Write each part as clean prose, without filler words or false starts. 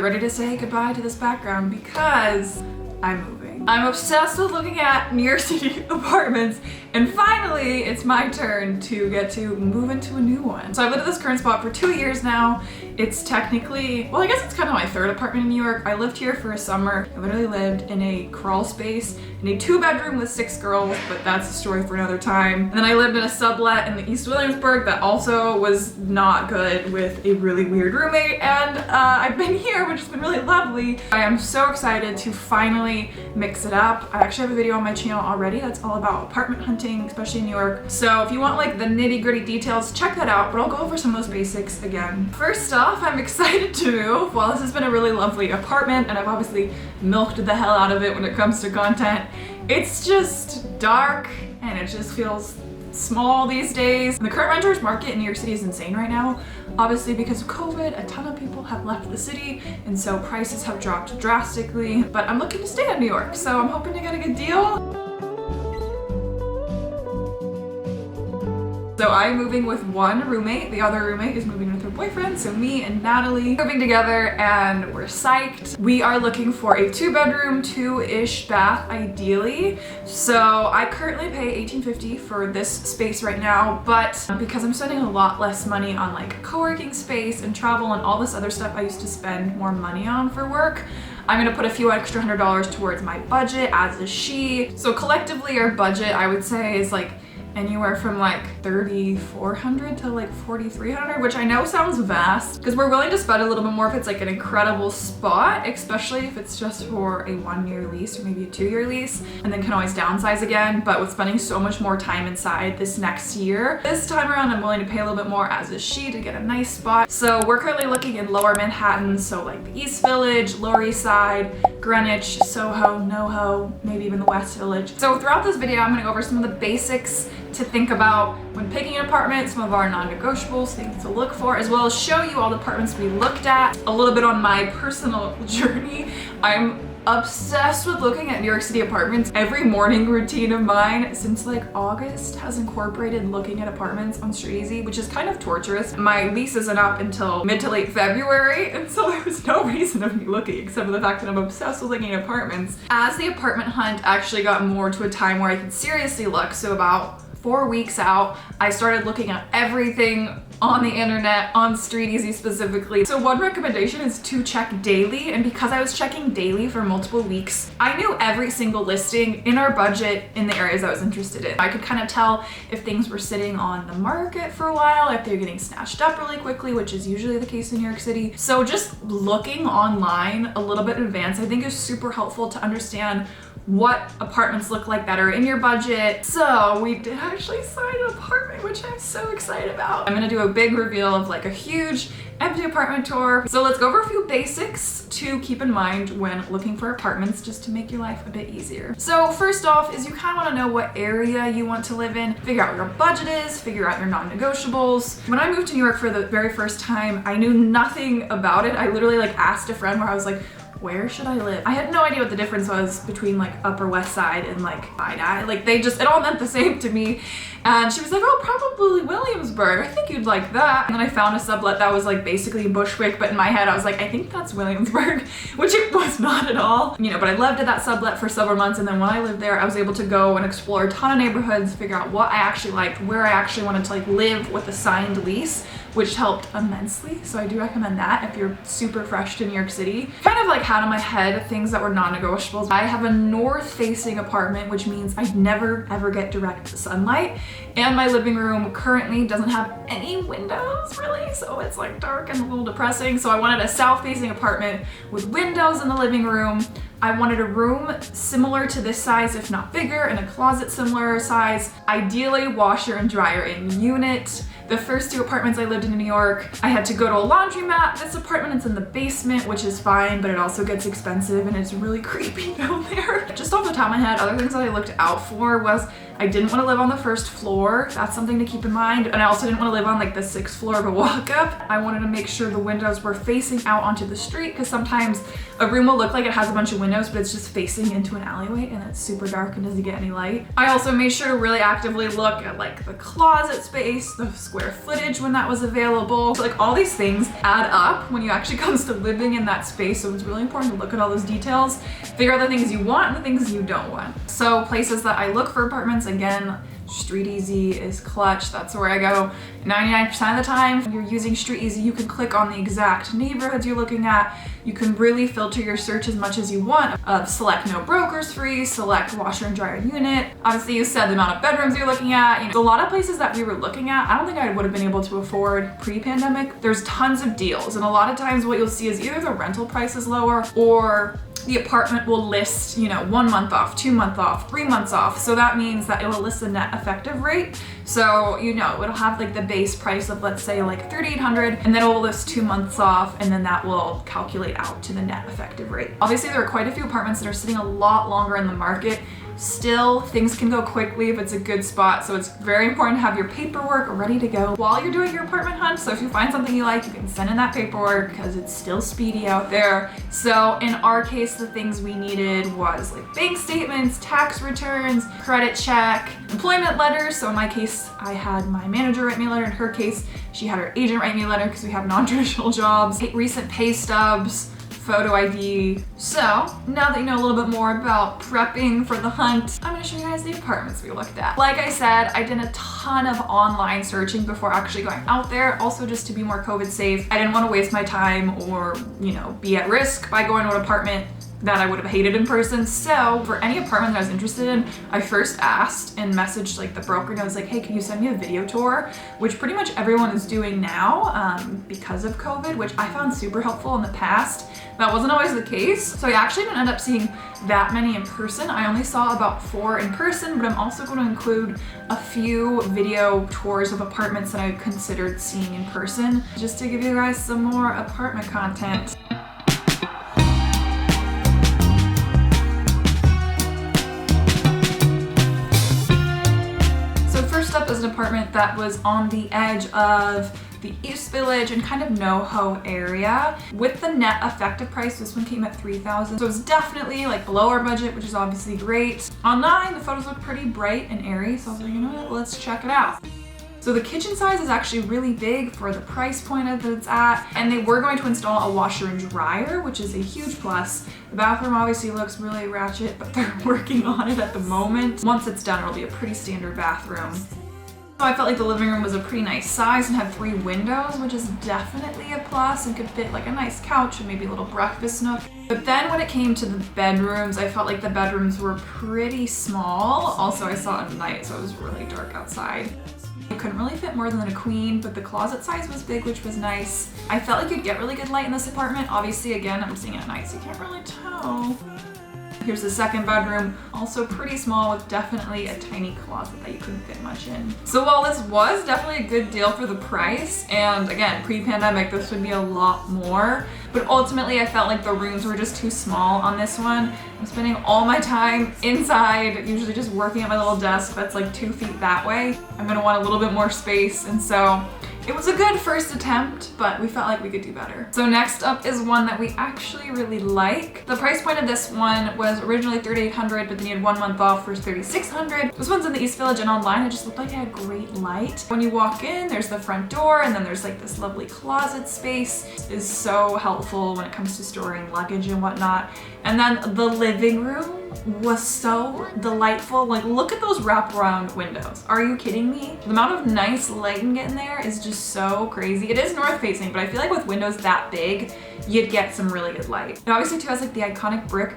get ready to say goodbye to this background because I'm moving. I'm obsessed with looking at New York City apartments, and finally it's my turn to get to move into a new one. So I've lived at this current spot for 2 years now. It's technically, well, I guess it's kind of my third apartment in New York. I lived here for a summer. I literally lived in a crawl space in a 2-bedroom with 6 girls, but that's a story for another time. And then I lived in a sublet in the East Williamsburg that also was not good with a really weird roommate, and I've been here, which has been really lovely. I am so excited to finally mix it up. I actually have a video on my channel already that's all about apartment hunting, especially in New York. So if you want like the nitty-gritty details, check that out, but I'll go over some of those basics again. First off, I'm excited to move. While this has been a really lovely apartment, and I've obviously milked the hell out of it when it comes to content, it's just dark and it just feels small these days. The current renters market in New York City is insane right now. Obviously because of COVID, a ton of people have left the city, and so prices have dropped drastically, but I'm looking to stay in New York, so I'm hoping to get a good deal. So I'm moving with one roommate. The other roommate is moving with her boyfriend. So me and Natalie moving together, and we're psyched. We are looking for a 2-bedroom, 2-ish bath ideally. So I currently pay $18.50 for this space right now, but because I'm spending a lot less money on like co-working space and travel and all this other stuff I used to spend more money on for work, I'm gonna put a few extra $100 towards my budget, as is she. So collectively our budget, I would say, is like anywhere from like $3,400 to like $4,300, which I know sounds vast because we're willing to spend a little bit more if it's like an incredible spot, especially if it's just for a 1-year lease or maybe a 2-year lease, and then can always downsize again. But with spending so much more time inside this next year, this time around I'm willing to pay a little bit more, as is she, to get a nice spot. So we're currently looking in Lower Manhattan, so like the East Village, Lower East Side, Greenwich, Soho, NoHo, maybe even the West Village. So throughout this video I'm gonna go over some of the basics to think about when picking an apartment, some of our non-negotiables, things to look for, as well as show you all the apartments we looked at, a little bit on my personal journey. I'm obsessed with looking at New York City apartments. Every morning routine of mine since like August has incorporated looking at apartments on StreetEasy, which is kind of torturous. My lease isn't up until mid to late February, and so there was no reason of me looking except for the fact that I'm obsessed with looking at apartments. As the apartment hunt actually got more to a time where I could seriously look, so about 4 weeks out, I started looking at everything on the internet, on StreetEasy specifically. So one recommendation is to check daily, and because I was checking daily for multiple weeks, I knew every single listing in our budget in the areas I was interested in. I could kind of tell if things were sitting on the market for a while, if they're getting snatched up really quickly, which is usually the case in New York City. So just looking online a little bit in advance, I think is super helpful to understand what apartments look like that are in your budget. So we did actually sign an apartment, which I'm so excited about. I'm gonna do a big reveal of like a huge empty apartment tour. So let's go over a few basics to keep in mind when looking for apartments, just to make your life a bit easier. So first off is you kind of want to know what area you want to live in, figure out what your budget is, figure out your non-negotiables. When I moved to New York for the very first time, I knew nothing about it. I literally like asked a friend where I was like, where should I live? I had no idea what the difference was between like Upper West Side and like Side. Like it all meant the same to me. And she was like, oh, probably Williamsburg. I think you'd like that. And then I found a sublet that was like basically Bushwick, but in my head I was like, I think that's Williamsburg, which it was not at all. You know, but I lived at that sublet for several months, and then when I lived there, I was able to go and explore a ton of neighborhoods, figure out what I actually liked, where I actually wanted to like live with a signed lease, which helped immensely. So I do recommend that if you're super fresh to New York City. Kind of like had in my head things that were non-negotiables. I have a north-facing apartment, which means I never ever get direct sunlight. And my living room currently doesn't have any windows really, so it's like dark and a little depressing. So I wanted a south-facing apartment with windows in the living room. I wanted a room similar to this size, if not bigger, and a closet similar size. Ideally, washer and dryer in unit. The first 2 apartments I lived in New York, I had to go to a laundromat. This apartment is in the basement, which is fine, but it also gets expensive and it's really creepy down there. Just off the top of my head, other things that I looked out for was I didn't want to live on the first floor. That's something to keep in mind. And I also didn't want to live on like the 6th floor of a walk-up. I wanted to make sure the windows were facing out onto the street, because sometimes a room will look like it has a bunch of windows, but it's just facing into an alleyway and it's super dark and doesn't get any light. I also made sure to really actively look at like the closet space, the square footage when that was available. So like all these things add up when you actually comes to living in that space. So it's really important to look at all those details, figure out the things you want and the things you don't want. So places that I look for apartments, again, Street Easy is clutch. That's where I go 99% of the time. When you're using Street Easy, you can click on the exact neighborhoods you're looking at. You can really filter your search as much as you want. Select no brokers free, select washer and dryer unit. Obviously you said the amount of bedrooms you're looking at. You know, a lot of places that we were looking at, I don't think I would have been able to afford pre-pandemic. There's tons of deals, and a lot of times what you'll see is either the rental price is lower or the apartment will list, you know, 1 month off, 2 month off, 3 months off. So that means that it will list the net effective rate. So, you know, it'll have like the base price of, let's say, like $3,800, and then it will list 2 months off, and then that will calculate out to the net effective rate. Obviously, there are quite a few apartments that are sitting a lot longer in the market. Still, things can go quickly if it's a good spot, so it's very important to have your paperwork ready to go while you're doing your apartment hunt. So if you find something you like, you can send in that paperwork because it's still speedy out there. So in our case, the things we needed was like bank statements, tax returns, credit check, employment letters. So in my case, I had my manager write me a letter. In her case, she had her agent write me a letter because we have non-traditional jobs, recent pay stubs, photo ID. So now that you know a little bit more about prepping for the hunt, I'm gonna show you guys the apartments we looked at. Like I said, I did a ton of online searching before actually going out there, also just to be more COVID safe. I didn't want to waste my time or, you know, be at risk by going to an apartment that I would have hated in person. So for any apartment that I was interested in, I first asked and messaged like the broker, and I was like, hey, can you send me a video tour? Which pretty much everyone is doing now because of COVID, which I found super helpful in the past. That wasn't always the case. So I actually didn't end up seeing that many in person. I only saw about 4 in person, but I'm also going to include a few video tours of apartments that I considered seeing in person, just to give you guys some more apartment content. First up is an apartment that was on the edge of the East Village and kind of NoHo area. With the net effective price, this one came at $3,000. So it's definitely like below our budget, which is obviously great. Online, the photos look pretty bright and airy, so I was like, you know what, let's check it out. So the kitchen size is actually really big for the price point that it's at, and they were going to install a washer and dryer, which is a huge plus. The bathroom obviously looks really ratchet, but they're working on it at the moment. Once it's done, it'll be a pretty standard bathroom. So I felt like the living room was a pretty nice size and had 3 windows, which is definitely a plus and could fit like a nice couch and maybe a little breakfast nook. But then when it came to the bedrooms, I felt like the bedrooms were pretty small. Also, I saw it at night, so it was really dark outside. It couldn't really fit more than a queen, but the closet size was big, which was nice. I felt like you'd get really good light in this apartment. Obviously, again, I'm seeing it at night, so you can't really tell. Here's the second bedroom, also pretty small with definitely a tiny closet that you couldn't fit much in. So while this was definitely a good deal for the price, and again, pre-pandemic, this would be a lot more, but ultimately I felt like the rooms were just too small on this one. I'm spending all my time inside, usually just working at my little desk that's like 2 feet that way. I'm gonna want a little bit more space, and so it was a good first attempt, but we felt like we could do better. So next up is one that we actually really like. The price point of this one was originally $3,800, but then you had 1 month off for $3,600. This one's in the East Village, and online it just looked like it had great light. When you walk in, there's the front door, and then there's like this lovely closet space. It is so helpful when it comes to storing luggage and whatnot. And then the living room was so delightful. Like, look at those wraparound windows. Are you kidding me? The amount of nice light you can get in there is just so crazy. It is north facing, but I feel like with windows that big, you'd get some really good light. It obviously too has like the iconic brick.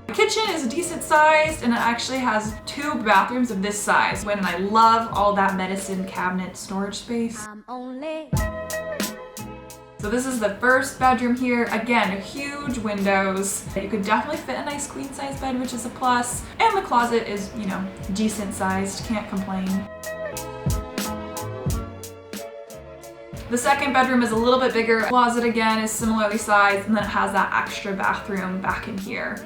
The kitchen is decent sized, and it actually has 2 bathrooms of this size. And I love all that medicine cabinet storage space. So this is the first bedroom here. Again, huge windows. You could definitely fit a nice queen size bed, which is a plus. And the closet is, you know, decent sized, can't complain. The second bedroom is a little bit bigger. Closet again is similarly sized, and then it has that extra bathroom back in here.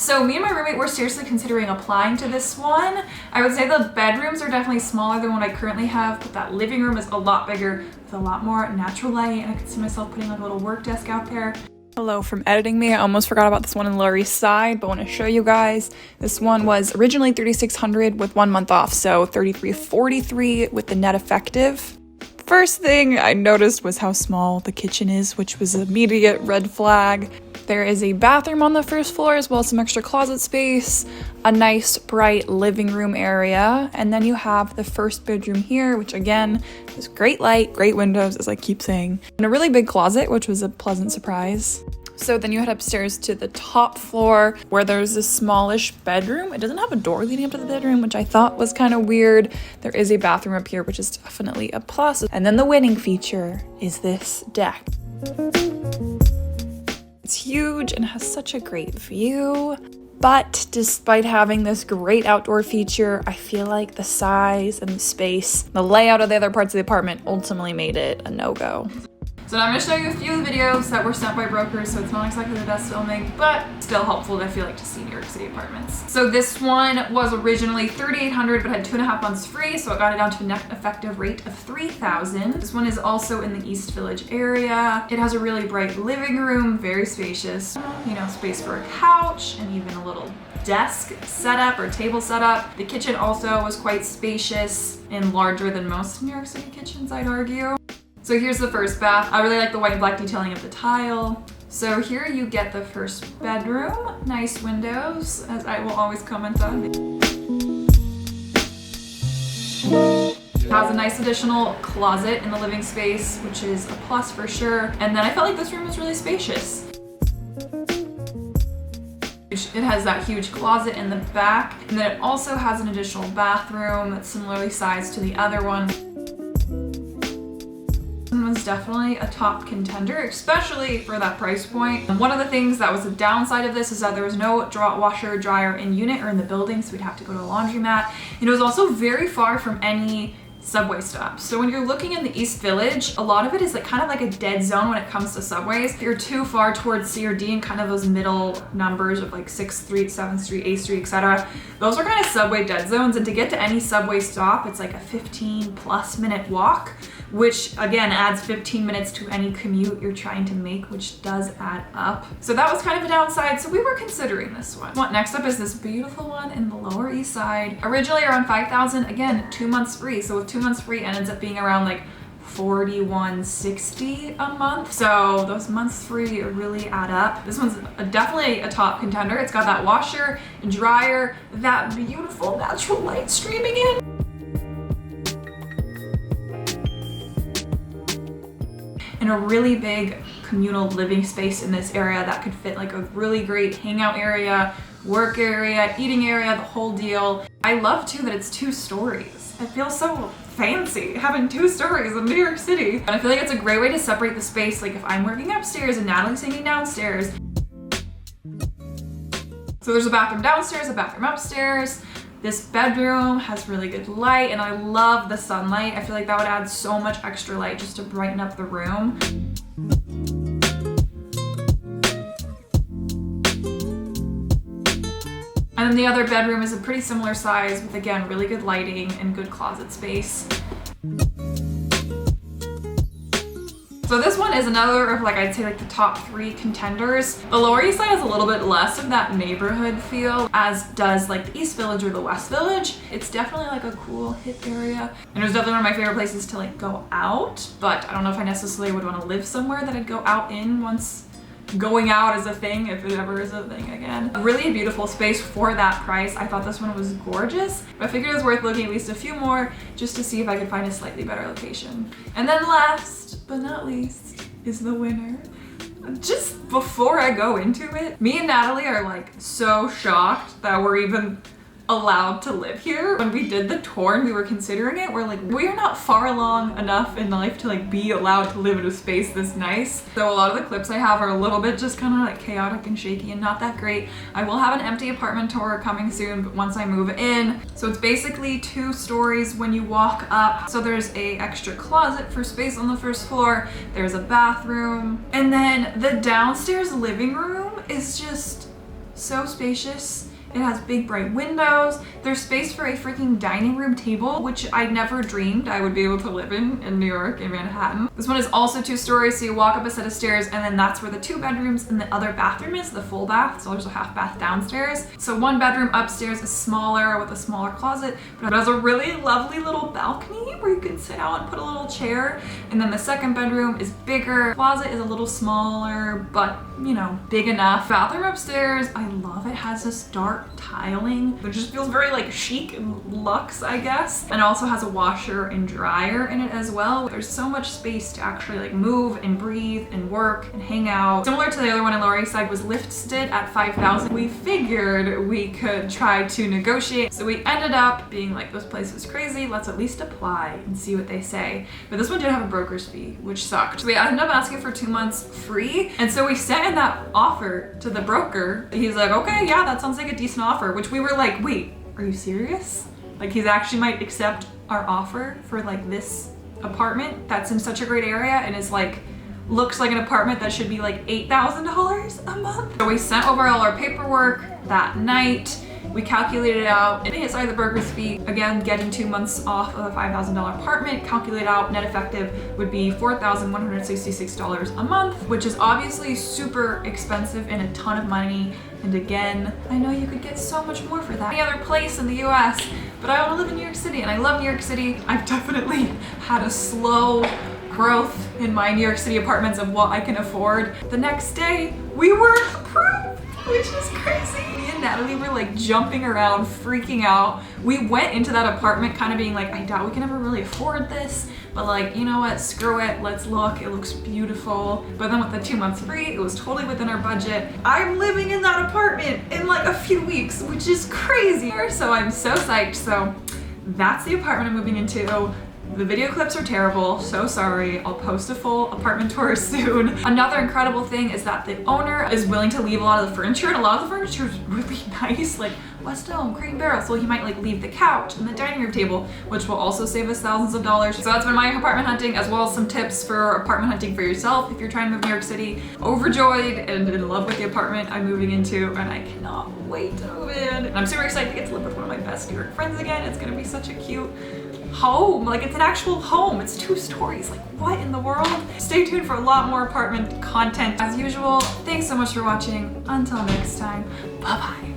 So me and my roommate were seriously considering applying to this one. I would say the bedrooms are definitely smaller than what I currently have, but that living room is a lot bigger with a lot more natural light, and I could see myself putting like a little work desk out there. Hello from editing me. I almost forgot about this one in the Lower East Side, but I want to show you guys. This one was originally $3,600 with 1 month off, so $3,343 with the net effective. First thing I noticed was how small the kitchen is, which was an immediate red flag. There is a bathroom on the first floor as well as some extra closet space, a nice bright living room area, and then you have the first bedroom here, which again is great light, great windows, as I keep saying, and a really big closet, which was a pleasant surprise. So then you head upstairs to the top floor where there's this smallish bedroom. It doesn't have a door leading up to the bedroom, which I thought was kind of weird. There is a bathroom up here, which is definitely a plus. And then the winning feature is this deck. It's huge and has such a great view. But despite having this great outdoor feature, I feel like the size and the space, the layout of the other parts of the apartment ultimately made it a no-go. So now I'm going to show you a few of the videos that were sent by brokers, so it's not exactly the best filming, but still helpful, I feel like, to see New York City apartments. So this one was originally $3,800 but had 2.5 months free, so it got it down to a net effective rate of $3,000. This one is also in the East Village area. It has a really bright living room, very spacious, you know, space for a couch and even a little desk setup or table setup. The kitchen also was quite spacious and larger than most New York City kitchens, I'd argue. So here's the first bath. I really like the white and black detailing of the tile. So here you get the first bedroom. Nice windows, as I will always comment on. It has a nice additional closet in the living space, which is a plus for sure. And then I felt like this room was really spacious. It has that huge closet in the back, and then it also has an additional bathroom that's similarly sized to the other one. Was definitely a top contender, especially for that price point. And one of the things that was the downside of this is that there was no washer dryer in unit or in the building, so we'd have to go to a laundromat. And it was also very far from any subway stops. So when you're looking in the East Village, a lot of it is like kind of like a dead zone when it comes to subways. If you're too far towards C or D and kind of those middle numbers of like 6th Street, 7th Street, 8th Street, etc. Those are kind of subway dead zones, and to get to any subway stop, it's like a 15+ minute walk, which again adds 15 minutes to any commute you're trying to make, which does add up. So that was kind of a downside, so we were considering this one. Next up is this beautiful one in the Lower East Side. Originally around $5,000, again, 2 months free. So with 2 months free, it ends up being around like $4,160 a month. So those months free really add up. This one's definitely a top contender. It's got that washer and dryer, that beautiful natural light streaming in. And a really big communal living space in this area that could fit like a really great hangout area, work area, eating area, the whole deal. I love too that it's 2 stories. It feels so fancy having 2 stories in New York City. And I feel like it's a great way to separate the space. Like if I'm working upstairs and Natalie's singing downstairs. So there's a bathroom downstairs, a bathroom upstairs. This bedroom has really good light, and I love the sunlight. I feel like that would add so much extra light just to brighten up the room. And then the other bedroom is a pretty similar size with, again, really good lighting and good closet space. So this one is another of like, I'd say like the top 3 contenders. The Lower East Side has a little bit less of that neighborhood feel, as does like the East Village or the West Village. It's definitely like a cool hip area. And it was definitely one of my favorite places to like go out, but I don't know if I necessarily would want to live somewhere that I'd go out in once going out is a thing, if it ever is a thing again. A really beautiful space for that price. I thought this one was gorgeous, but I figured it was worth looking at least a few more just to see if I could find a slightly better location. And then last but not least is the winner. Just before I go into it, me and Natalie are like so shocked that we're even allowed to live here. When we did the tour and we were considering it, we're like, we are not far along enough in life to like be allowed to live in a space this nice. So a lot of the clips I have are a little bit just kind of like chaotic and shaky and not that great. I will have an empty apartment tour coming soon, but once I move in. So it's basically 2 stories when you walk up. So there's a extra closet for space on the first floor. There's a bathroom. And then the downstairs living room is just So spacious. It has big bright windows. There's space for a freaking dining room table, which I never dreamed I would be able to live in New York, in Manhattan. This one is also 2 stories, so you walk up a set of stairs and then that's where the 2 bedrooms and the other bathroom is, the full bath. So there's a half bath downstairs. So 1 bedroom upstairs is smaller with a smaller closet, but it has a really lovely little balcony where you can sit out and put a little chair. And then the 2nd bedroom is bigger. Closet is a little smaller, but you know, big enough. Bathroom upstairs, I love it. It has this dark tiling. It just feels very like chic and luxe, I guess. And it also has a washer and dryer in it as well. There's so much space to actually like move and breathe and work and hang out. Similar to the other one in Lower East Side was listed at $5,000. We figured we could try to negotiate. So we ended up being like, this place is crazy. Let's at least apply and see what they say. But this one did have a broker's fee, which sucked. So we ended up asking for 2 months free. And so we sent in that offer to the broker. He's like, okay, yeah, that sounds like a decent offer, which we were like, wait, are you serious? Like he's actually might accept our offer for like this apartment that's in such a great area and is like, looks like an apartment that should be like $8,000 a month. So we sent over all our paperwork that night. We calculated it out. Aside the broker's fee, again, getting 2 months off of a $5,000 apartment, calculate out net effective would be $4,166 a month, which is obviously super expensive and a ton of money. And again, I know you could get so much more for that any other place in the US, but I want to live in New York City and I love New York City. I've definitely had a slow growth in my New York City apartments of what I can afford. The next day, we were approved, which is crazy. Me and Natalie were like jumping around, freaking out. We went into that apartment kind of being like, I doubt we can ever really afford this, but like, you know what, screw it, let's look, it looks beautiful. But then with the 2 months free, it was totally within our budget. I'm living in that apartment in like a few weeks, which is crazy. So I'm so psyched. So that's the apartment I'm moving into. The video clips are terrible, so sorry. I'll post a full apartment tour soon. Another incredible thing is that the owner is willing to leave a lot of the furniture, and a lot of the furniture is really nice, like West Elm, Crate and Barrel, so he might like leave the couch and the dining room table, which will also save us thousands of dollars. So that's been my apartment hunting, as well as some tips for apartment hunting for yourself if you're trying to move to New York City. Overjoyed and in love with the apartment I'm moving into, and I cannot wait to move in. And I'm super excited to get to live with one of my best New York friends again. It's gonna be such a cute home. Like, it's an actual home. It's 2 stories. Like, what in the world? Stay tuned for a lot more apartment content as usual. Thanks so much for watching. Until next time, bye-bye.